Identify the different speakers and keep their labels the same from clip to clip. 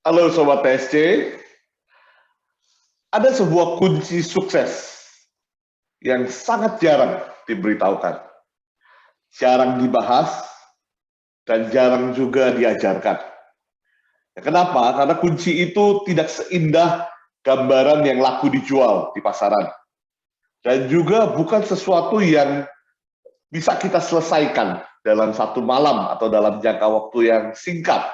Speaker 1: Halo Sobat TSC, ada sebuah kunci sukses yang sangat jarang diberitahukan, jarang dibahas, dan jarang juga diajarkan. Kenapa? Karena kunci itu tidak seindah gambaran yang laku dijual di pasaran. Dan juga bukan sesuatu yang bisa kita selesaikan dalam satu malam atau dalam jangka waktu yang singkat.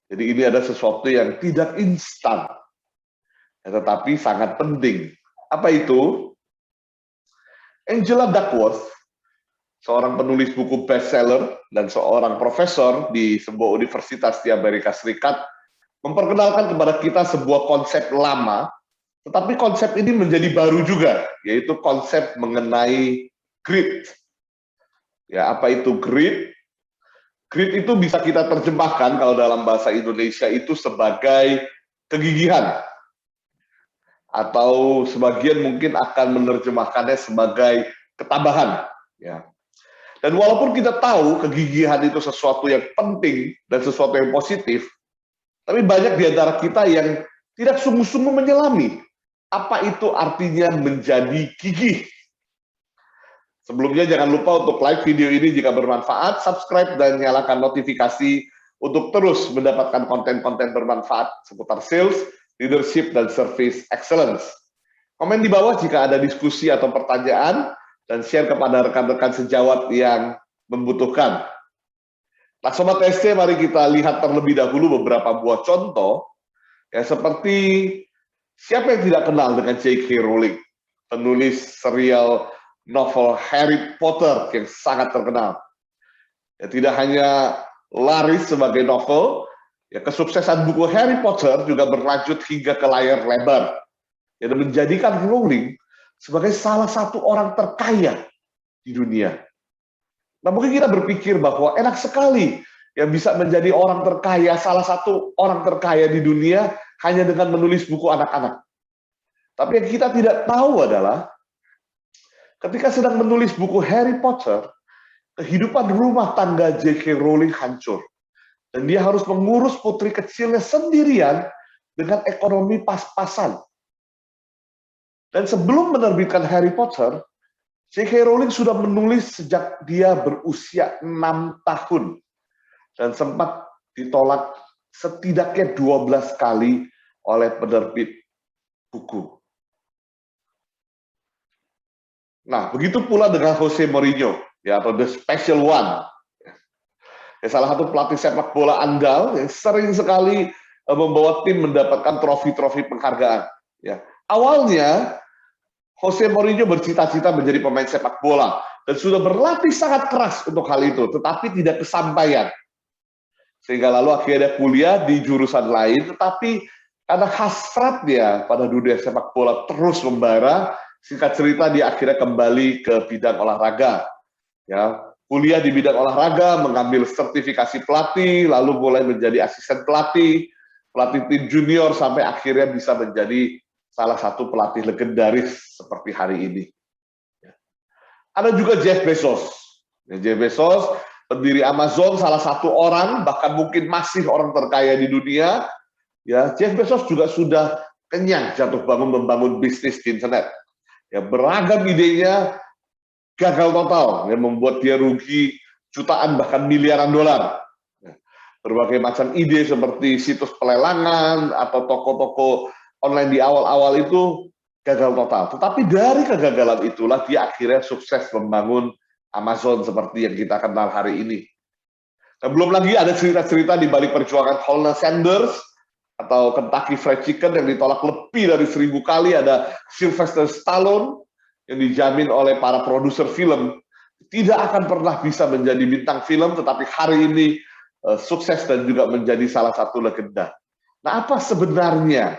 Speaker 1: Jadi ini ada sesuatu yang tidak instan, tetapi sangat penting. Apa itu? Angela Duckworth, seorang penulis buku bestseller dan seorang profesor di sebuah universitas di Amerika Serikat, memperkenalkan kepada kita sebuah konsep lama, tetapi konsep ini menjadi baru juga, yaitu konsep mengenai grit. Ya, apa itu grit? Grit itu bisa kita terjemahkan kalau dalam bahasa Indonesia itu sebagai kegigihan, atau sebagian mungkin akan menerjemahkannya sebagai ketabahan. Ya. Dan walaupun kita tahu kegigihan itu sesuatu yang penting dan sesuatu yang positif, tapi banyak di antara kita yang tidak sungguh-sungguh menyelami apa itu artinya menjadi gigih. Sebelumnya jangan lupa untuk like video ini jika bermanfaat, subscribe dan nyalakan notifikasi untuk terus mendapatkan konten-konten bermanfaat seputar sales, leadership, dan service excellence. Komen di bawah jika ada diskusi atau pertanyaan, dan share kepada rekan-rekan sejawat yang membutuhkan. Nah, Sobat SC, mari kita lihat terlebih dahulu beberapa buah contoh, ya, seperti siapa yang tidak kenal dengan J.K. Rowling, penulis serial novel Harry Potter yang sangat terkenal. Ya, tidak hanya laris sebagai novel, ya, kesuksesan buku Harry Potter juga berlanjut hingga ke layar lebar, ya, dan menjadikan Rowling sebagai salah satu orang terkaya di dunia. Nah, mungkin kita berpikir bahwa enak sekali yang bisa menjadi orang terkaya, salah satu orang terkaya di dunia hanya dengan menulis buku anak-anak. Tapi yang kita tidak tahu adalah ketika sedang menulis buku Harry Potter, kehidupan rumah tangga J.K. Rowling hancur. Dan dia harus mengurus putri kecilnya sendirian dengan ekonomi pas-pasan. Dan sebelum menerbitkan Harry Potter, J.K. Rowling sudah menulis sejak dia berusia 6 tahun. Dan sempat ditolak setidaknya 12 kali oleh penerbit buku. Nah, begitu pula dengan Jose Mourinho, ya, atau The Special One. Ya, salah satu pelatih sepak bola andal yang sering sekali membawa tim mendapatkan trofi-trofi penghargaan. Ya. Awalnya, Jose Mourinho bercita-cita menjadi pemain sepak bola dan sudah berlatih sangat keras untuk hal itu, tetapi tidak kesampaian. Sehingga lalu akhirnya kuliah di jurusan lain, tetapi karena hasratnya pada dunia sepak bola terus membara, singkat cerita dia akhirnya kembali ke bidang olahraga. Ya, kuliah di bidang olahraga, mengambil sertifikasi pelatih, lalu mulai menjadi asisten pelatih, pelatih tim junior, sampai akhirnya bisa menjadi salah satu pelatih legendaris seperti hari ini. Ada juga Jeff Bezos. Jeff Bezos, pendiri Amazon, salah satu orang, bahkan mungkin masih orang terkaya di dunia. Ya, Jeff Bezos juga sudah kenyang jatuh bangun membangun bisnis di internet. Ya, beragam idenya gagal total, yang membuat dia rugi jutaan bahkan miliaran dolar. Berbagai macam ide seperti situs pelelangan atau toko-toko online di awal-awal itu gagal total. Tetapi dari kegagalan itulah dia akhirnya sukses membangun Amazon seperti yang kita kenal hari ini. Dan belum lagi ada cerita-cerita di balik perjuangan Colonel Sanders atau Kentucky Fried Chicken yang ditolak lebih dari 1000 kali. Ada Sylvester Stallone yang dijamin oleh para produser film tidak akan pernah bisa menjadi bintang film, tetapi hari ini sukses dan juga menjadi salah satu legenda. Nah, apa sebenarnya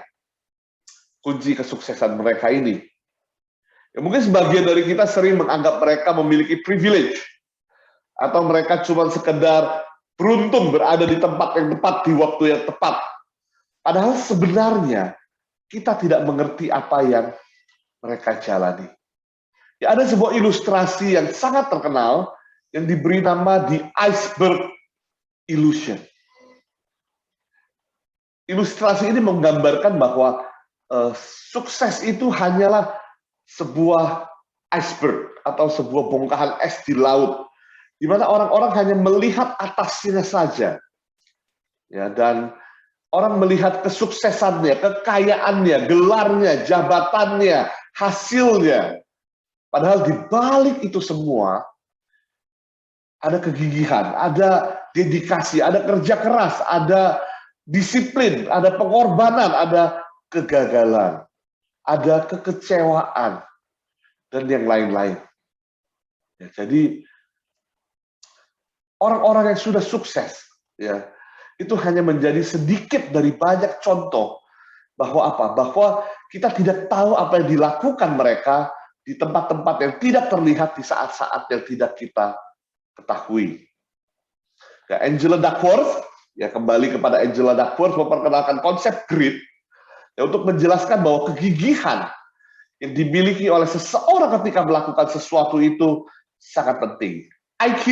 Speaker 1: kunci kesuksesan mereka ini? Ya, mungkin sebagian dari kita sering menganggap mereka memiliki privilege, atau mereka cuma sekedar beruntung berada di tempat yang tepat di waktu yang tepat. Padahal sebenarnya kita tidak mengerti apa yang mereka jalani. Ya, ada sebuah ilustrasi yang sangat terkenal yang diberi nama The Iceberg Illusion. ilustrasi ini menggambarkan bahwa sukses itu hanyalah sebuah iceberg atau sebuah bongkahan es di laut, di mana orang-orang hanya melihat atasnya saja, ya, dan orang melihat kesuksesannya, kekayaannya, gelarnya, jabatannya, hasilnya. Padahal di balik itu semua ada kegigihan, ada dedikasi, ada kerja keras, ada disiplin, ada pengorbanan, ada kegagalan, ada kekecewaan, dan yang lain-lain. Ya, jadi orang-orang yang sudah sukses, ya, itu hanya menjadi sedikit dari banyak contoh bahwa apa? Bahwa kita tidak tahu apa yang dilakukan mereka di tempat-tempat yang tidak terlihat di saat-saat yang tidak kita ketahui. Ya, Angela Duckworth, ya, kembali kepada Angela Duckworth memperkenalkan konsep grit, ya, untuk menjelaskan bahwa kegigihan yang dimiliki oleh seseorang ketika melakukan sesuatu itu sangat penting. IQ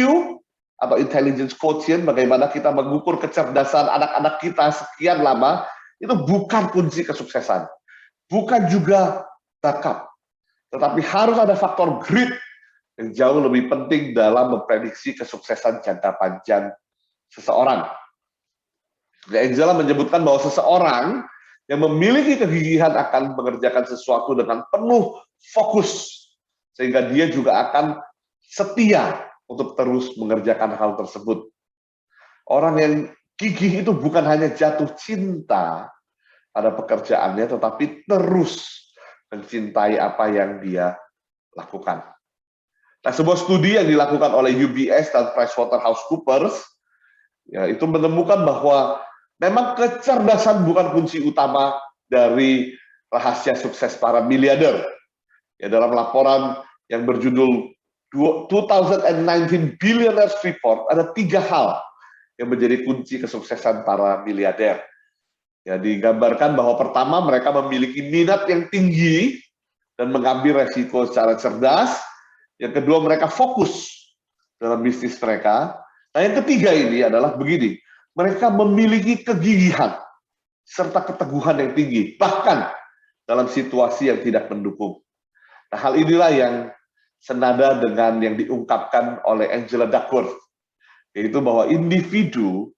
Speaker 1: atau intelligence quotient, bagaimana kita mengukur kecerdasan anak-anak kita sekian lama, itu bukan kunci kesuksesan. Bukan juga bakat. Tetapi harus ada faktor grit yang jauh lebih penting dalam memprediksi kesuksesan jangka panjang seseorang. Angela menyebutkan bahwa seseorang yang memiliki kegigihan akan mengerjakan sesuatu dengan penuh fokus, sehingga dia juga akan setia untuk terus mengerjakan hal tersebut. Orang yang gigih itu bukan hanya jatuh cinta pada pekerjaannya, tetapi terus mencintai apa yang dia lakukan. Nah, sebuah studi yang dilakukan oleh UBS dan PricewaterhouseCoopers, ya, itu menemukan bahwa memang kecerdasan bukan kunci utama dari rahasia sukses para miliarder. Ya, dalam laporan yang berjudul 2019 Billionaires Report, ada 3 hal yang menjadi kunci kesuksesan para miliarder. Ya, digambarkan bahwa pertama, mereka memiliki minat yang tinggi dan mengambil resiko secara cerdas. Yang kedua, mereka fokus dalam bisnis mereka. Nah, yang ketiga ini adalah begini, mereka memiliki kegigihan serta keteguhan yang tinggi, bahkan dalam situasi yang tidak mendukung. Nah, hal inilah yang senada dengan yang diungkapkan oleh Angela Duckworth, yaitu bahwa individu,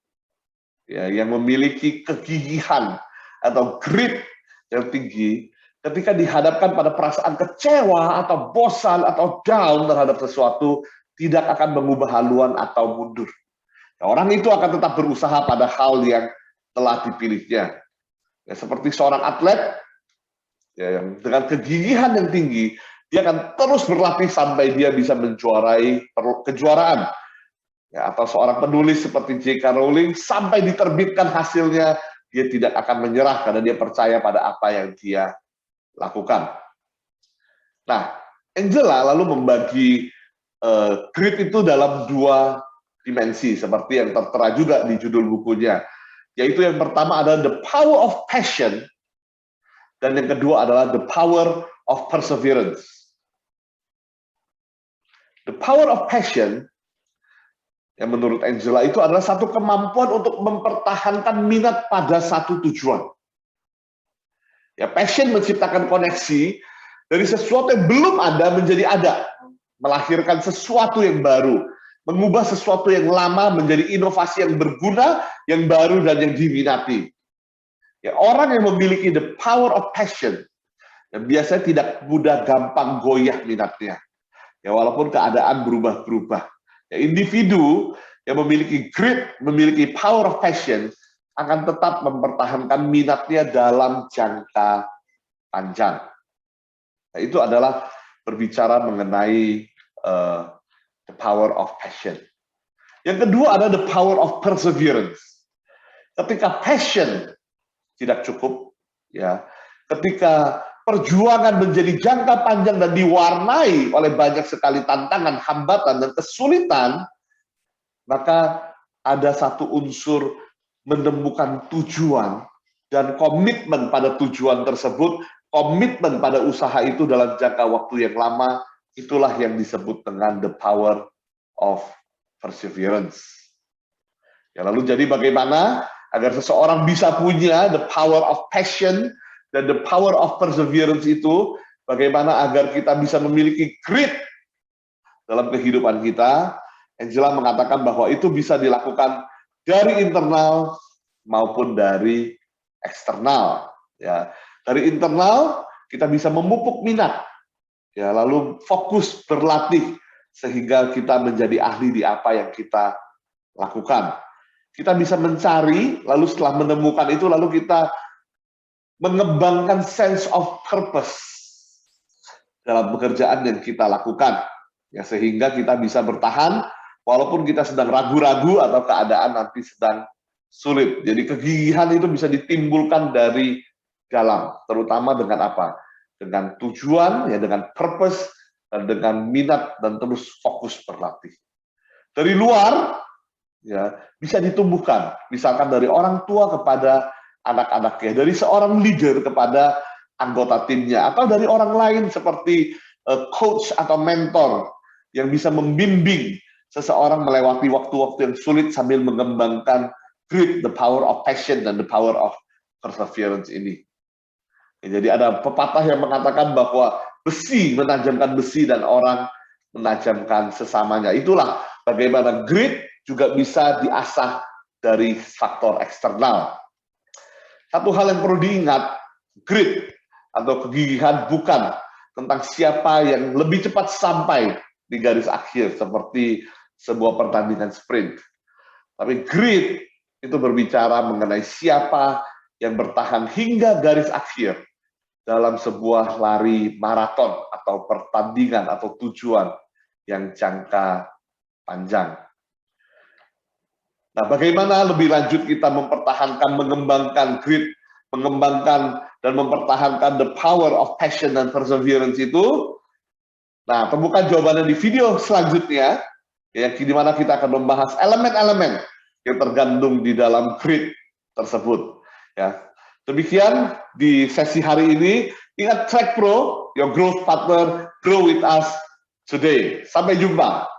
Speaker 1: ya, yang memiliki kegigihan atau grit yang tinggi, ketika dihadapkan pada perasaan kecewa atau bosan atau down terhadap sesuatu, tidak akan mengubah haluan atau mundur. Nah, orang itu akan tetap berusaha pada hal yang telah dipilihnya. Ya, seperti seorang atlet, ya, yang dengan kegigihan yang tinggi, dia akan terus berlatih sampai dia bisa menjuarai kejuaraan. Ya, atau seorang penulis seperti J.K. Rowling, sampai diterbitkan hasilnya, dia tidak akan menyerah karena dia percaya pada apa yang dia lakukan. Nah, Angela lalu membagi grit itu dalam 2 dimensi, seperti yang tertera juga di judul bukunya. Yaitu yang pertama adalah the power of passion, dan yang kedua adalah the power of perseverance. The power of passion, yang menurut Angela itu adalah satu kemampuan untuk mempertahankan minat pada satu tujuan. Ya, passion menciptakan koneksi dari sesuatu yang belum ada menjadi ada, melahirkan sesuatu yang baru, mengubah sesuatu yang lama menjadi inovasi yang berguna, yang baru dan yang diminati. Ya, orang yang memiliki the power of passion, ya, biasanya tidak mudah gampang goyah minatnya. Ya, walaupun keadaan berubah-berubah. Ya, individu yang memiliki grit, memiliki power of passion, akan tetap mempertahankan minatnya dalam jangka panjang. Nah, itu adalah berbicara mengenai the power of passion. Yang kedua ada the power of perseverance. Ketika passion tidak cukup, ya, ketika perjuangan menjadi jangka panjang dan diwarnai oleh banyak sekali tantangan, hambatan, dan kesulitan, maka ada satu unsur menemukan tujuan dan komitmen pada tujuan tersebut, komitmen pada usaha itu dalam jangka waktu yang lama, itulah yang disebut dengan the power of perseverance. Ya, lalu jadi bagaimana agar seseorang bisa punya the power of passion dan the power of perseverance itu, bagaimana agar kita bisa memiliki grit dalam kehidupan kita. Angela mengatakan bahwa itu bisa dilakukan dari internal maupun dari eksternal. Ya, dari internal kita bisa memupuk minat, ya, lalu fokus berlatih sehingga kita menjadi ahli di apa yang kita lakukan. Kita bisa mencari, lalu setelah menemukan itu, lalu kita mengembangkan sense of purpose dalam pekerjaan yang kita lakukan, ya, sehingga kita bisa bertahan walaupun kita sedang ragu-ragu atau keadaan nanti sedang sulit. Jadi kegigihan itu bisa ditimbulkan dari dalam, terutama dengan apa? Dengan tujuan, ya, dengan purpose, dan dengan minat dan terus fokus berlatih. Dari luar, ya, bisa ditumbuhkan, misalkan dari orang tua kepada anak-anaknya, dari seorang leader kepada anggota timnya, atau dari orang lain seperti coach atau mentor yang bisa membimbing seseorang melewati waktu-waktu yang sulit sambil mengembangkan grit, the power of passion, dan the power of perseverance ini. Ya, jadi ada pepatah yang mengatakan bahwa besi menajamkan besi dan orang menajamkan sesamanya. Itulah bagaimana grit juga bisa diasah dari faktor eksternal. Satu hal yang perlu diingat, grit atau kegigihan bukan tentang siapa yang lebih cepat sampai di garis akhir seperti sebuah pertandingan sprint. Tapi grit itu berbicara mengenai siapa yang bertahan hingga garis akhir dalam sebuah lari maraton atau pertandingan atau tujuan yang jangka panjang. Nah, bagaimana lebih lanjut kita mempertahankan, mengembangkan grit, mengembangkan dan mempertahankan the power of passion dan perseverance itu? Nah, temukan jawabannya di video selanjutnya, ya, di mana kita akan membahas elemen-elemen yang tergandung di dalam grit tersebut. Ya, demikian di sesi hari ini. Ingat, Track Pro, your growth partner, grow with us today. Sampai jumpa.